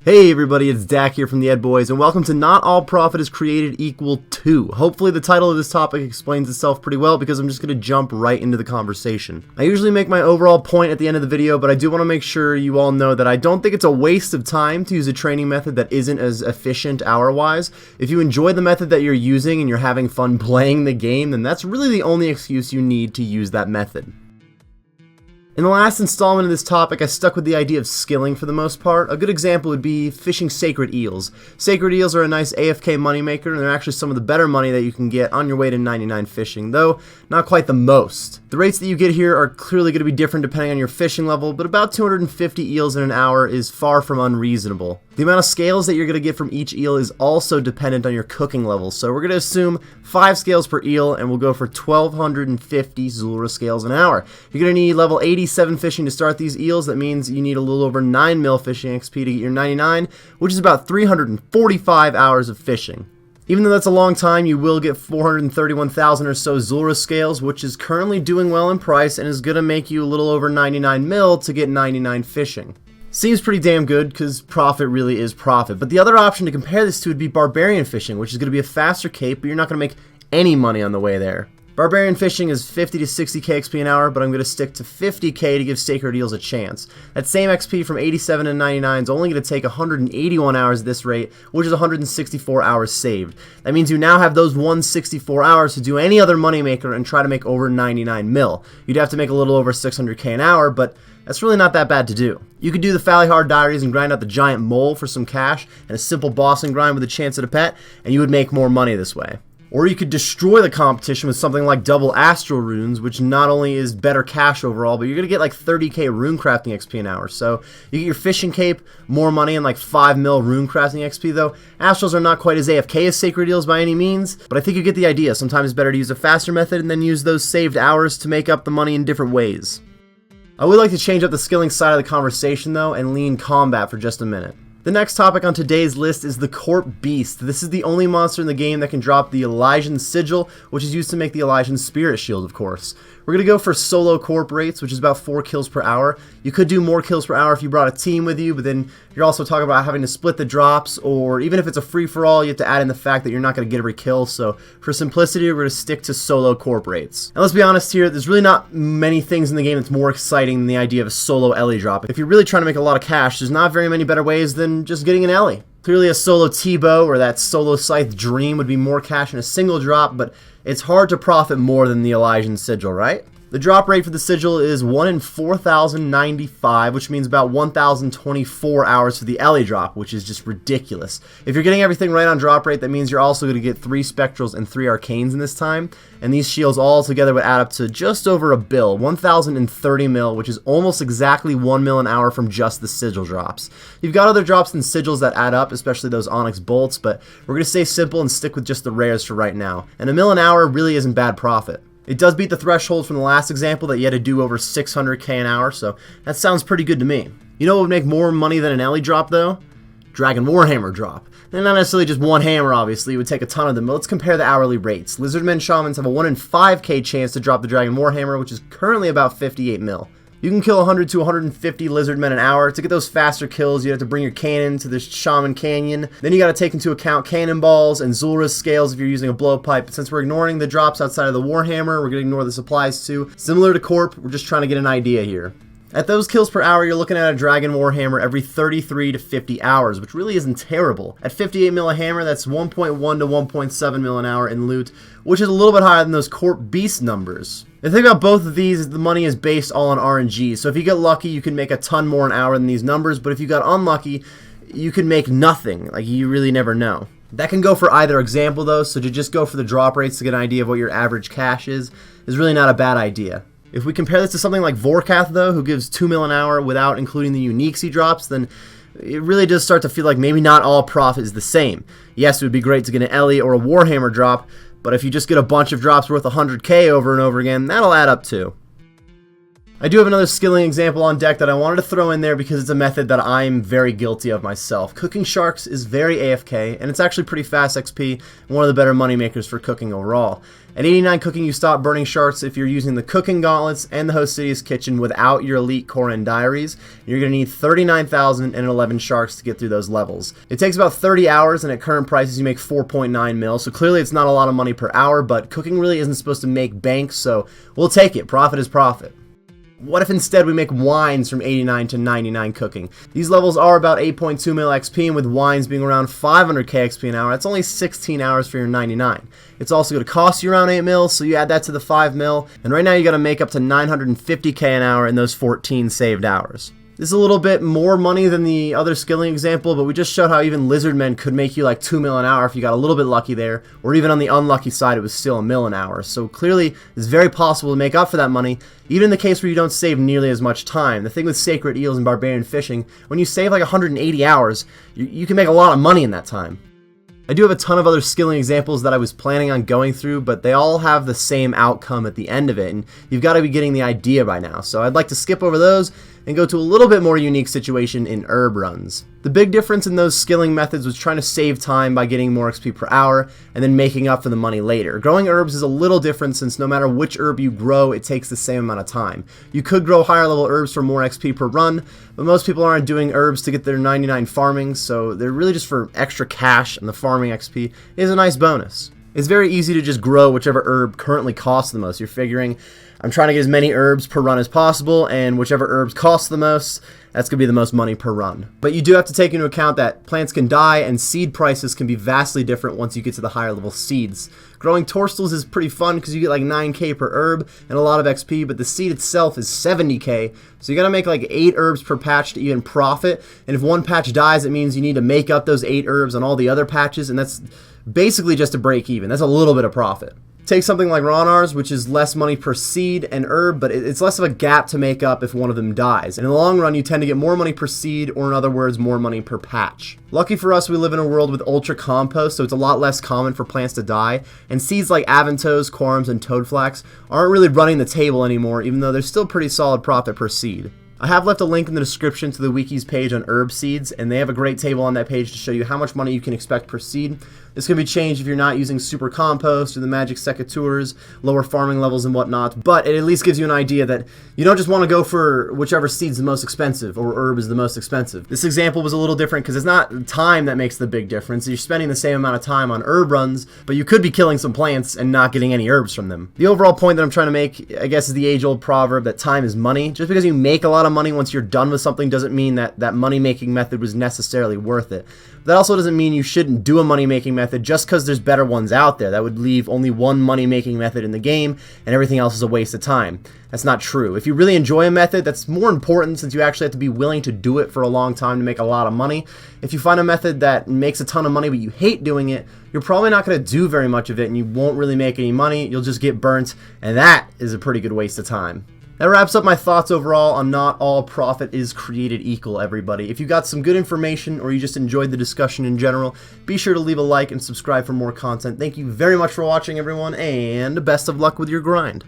Hey everybody, it's Dak here from the Ed Boys, and welcome to Not All Profit is Created Equal To. Hopefully the title of this topic explains itself pretty well because I'm just going to jump right into the conversation. I usually make my overall point at the end of the video, but I do want to make sure you all know that I don't think it's a waste of time to use a training method that isn't as efficient hour-wise. If you enjoy the method that you're using and you're having fun playing the game, then that's really the only excuse you need to use that method. In the last installment of this topic, I stuck with the idea of skilling for the most part. A good example would be fishing sacred eels. Sacred eels are a nice AFK moneymaker, and they're actually some of the better money that you can get on your way to 99 fishing, though not quite the most. The rates that you get here are clearly going to be different depending on your fishing level, but about 250 eels in an hour is far from unreasonable. The amount of scales that you're going to get from each eel is also dependent on your cooking level, so we're going to assume 5 scales per eel, and we'll go for 1,250 Zulra scales an hour. You're going to need level 87 fishing to start these eels. That means you need a little over 9 mil fishing XP to get your 99, which is about 345 hours of fishing. Even though that's a long time, you will get 431,000 or so Zulra scales, which is currently doing well in price and is going to make you a little over 99 mil to get 99 fishing. Seems pretty damn good because profit really is profit. But the other option to compare this to would be Barbarian Fishing, which is going to be a faster cape, but you're not going to make any money on the way there. Barbarian Fishing is 50 to 60k XP an hour, but I'm going to stick to 50k to give sacred eels a chance. That same XP from 87 and 99 is only going to take 181 hours at this rate, which is 164 hours saved. That means you now have those 164 hours to do any other moneymaker and try to make over 99 mil. You'd have to make a little over 600k an hour, but that's really not that bad to do. You could do the Fally Hard Diaries and grind out the giant mole for some cash and a simple bossing grind with a chance at a pet, and you would make more money this way. Or you could destroy the competition with something like double astral runes, which not only is better cash overall, but you're going to get like 30k rune crafting XP an hour. So you get your fishing cape, more money, and like 5 mil rune crafting XP though. Astrals are not quite as AFK as sacred eels by any means, but I think you get the idea. Sometimes it's better to use a faster method and then use those saved hours to make up the money in different ways. I would like to change up the skilling side of the conversation though and lean combat for just a minute. The next topic on today's list is the Corp Beast. This is the only monster in the game that can drop the Elysian Sigil, which is used to make the Elysian Spirit Shield, of course. We're going to go for solo Corp rates, which is about 4 kills per hour. You could do more kills per hour if you brought a team with you, but then you're also talking about having to split the drops, or even if it's a free-for-all, you have to add in the fact that you're not going to get every kill. So for simplicity, we're going to stick to solo Corp rates. And let's be honest here, there's really not many things in the game that's more exciting than the idea of a solo Ellie drop. If you're really trying to make a lot of cash, there's not very many better ways than just getting an Ellie. Clearly a solo T-bow or that solo Scythe Dream would be more cash in a single drop, but it's hard to profit more than the Elysian Sigil, right? The drop rate for the Sigil is 1 in 4,095, which means about 1,024 hours for the Ellie drop, which is just ridiculous. If you're getting everything right on drop rate, that means you're also going to get 3 Spectrals and 3 Arcanes in this time, and these shields all together would add up to just over a bill, 1,030 mil, which is almost exactly 1 mil an hour from just the Sigil drops. You've got other drops than Sigils that add up, especially those Onyx Bolts, but we're going to stay simple and stick with just the rares for right now, and a mil an hour really isn't bad profit. It does beat the threshold from the last example that you had to do over 600k an hour, so that sounds pretty good to me. You know what would make more money than an Ellie drop though? Dragon Warhammer drop. And not necessarily just one hammer, obviously, it would take a ton of them, but let's compare the hourly rates. Lizardman Shamans have a 1 in 5k chance to drop the Dragon Warhammer, which is currently about 58 mil. You can kill 100 to 150 Lizardmen an hour. To get those faster kills, you have to bring your cannon to the Shaman Canyon. Then you got to take into account cannonballs and Zulra's scales if you're using a blowpipe. But since we're ignoring the drops outside of the Warhammer, we're going to ignore the supplies too. Similar to Corp, we're just trying to get an idea here. At those kills per hour, you're looking at a Dragon Warhammer every 33 to 50 hours, which really isn't terrible. At 58 mil a hammer, that's 1.1 to 1.7 mil an hour in loot, which is a little bit higher than those Corp Beast numbers. The thing about both of these is the money is based all on RNG, so if you get lucky, you can make a ton more an hour than these numbers, but if you got unlucky, you could make nothing. Like, you really never know. That can go for either example though, so to just go for the drop rates to get an idea of what your average cash is really not a bad idea. If we compare this to something like Vorkath though, who gives 2 mil an hour without including the uniques he drops, then it really does start to feel like maybe not all profit is the same. Yes, it would be great to get an Ellie or a Warhammer drop, but if you just get a bunch of drops worth 100k over and over again, that'll add up too. I do have another skilling example on deck that I wanted to throw in there because it's a method that I'm very guilty of myself. Cooking sharks is very AFK, and it's actually pretty fast XP and one of the better money makers for cooking overall. At 89 cooking, you stop burning sharks if you're using the cooking gauntlets and the Hostilius kitchen without your elite core and diaries. You're going to need 39,011 sharks to get through those levels. It takes about 30 hours, and at current prices you make 4.9 mil, so clearly it's not a lot of money per hour, but cooking really isn't supposed to make bank, so we'll take it. Profit is profit. What if instead we make wines from 89 to 99 cooking? These levels are about 8.2 mil XP, and with wines being around 500k XP an hour, that's only 16 hours for your 99. It's also going to cost you around 8 mil, so you add that to the 5 mil, and right now you got to make up to 950k an hour in those 14 saved hours. This is a little bit more money than the other skilling example, but we just showed how even Lizardmen could make you like 2 mil an hour if you got a little bit lucky there, or even on the unlucky side it was still a mil an hour. So clearly it's very possible to make up for that money, even in the case where you don't save nearly as much time. The thing with Sacred Eels and Barbarian Fishing, when you save like 180 hours, you can make a lot of money in that time. I do have a ton of other skilling examples that I was planning on going through, but they all have the same outcome at the end of it, and you've got to be getting the idea by now. So I'd like to skip over those and go to a little bit more unique situation in herb runs. The big difference in those skilling methods was trying to save time by getting more XP per hour and then making up for the money later. Growing herbs is a little different since no matter which herb you grow, it takes the same amount of time. You could grow higher level herbs for more XP per run, but most people aren't doing herbs to get their 99 farming, so they're really just for extra cash, and the farming XP is a nice bonus. It's very easy to just grow whichever herb currently costs the most. You're figuring, I'm trying to get as many herbs per run as possible, and whichever herbs cost the most, that's going to be the most money per run. But you do have to take into account that plants can die, and seed prices can be vastly different once you get to the higher level seeds. Growing torstals is pretty fun because you get like 9k per herb and a lot of XP, but the seed itself is 70k, so you got to make like 8 herbs per patch to even profit, and if one patch dies, it means you need to make up those 8 herbs on all the other patches, and that's basically just a break even. That's a little bit of profit. Take something like Ronars, which is less money per seed and herb, but it's less of a gap to make up if one of them dies. And in the long run, you tend to get more money per seed, or in other words, more money per patch. Lucky for us, we live in a world with ultra compost, so it's a lot less common for plants to die, and seeds like Avantos, Quorums, and Toadflax aren't really running the table anymore, even though there's still pretty solid profit per seed. I have left a link in the description to the wiki's page on herb seeds, and they have a great table on that page to show you how much money you can expect per seed. This can be changed if you're not using super compost or the magic secateurs, lower farming levels and whatnot, but it at least gives you an idea that you don't just want to go for whichever seed's the most expensive or herb is the most expensive. This example was a little different because it's not time that makes the big difference. You're spending the same amount of time on herb runs, but you could be killing some plants and not getting any herbs from them. The overall point that I'm trying to make, I guess, is the age-old proverb that time is money. Just because you make a lot of money once you're done with something doesn't mean that that money-making method was necessarily worth it. That also doesn't mean you shouldn't do a money-making method just because there's better ones out there. That would leave only one money-making method in the game, and everything else is a waste of time. That's not true. If you really enjoy a method, that's more important since you actually have to be willing to do it for a long time to make a lot of money. If you find a method that makes a ton of money but you hate doing it, you're probably not going to do very much of it, and you won't really make any money. You'll just get burnt, and that is a pretty good waste of time. That wraps up my thoughts overall on not all profit is created equal, everybody. If you got some good information or you just enjoyed the discussion in general, be sure to leave a like and subscribe for more content. Thank you very much for watching, everyone, and best of luck with your grind.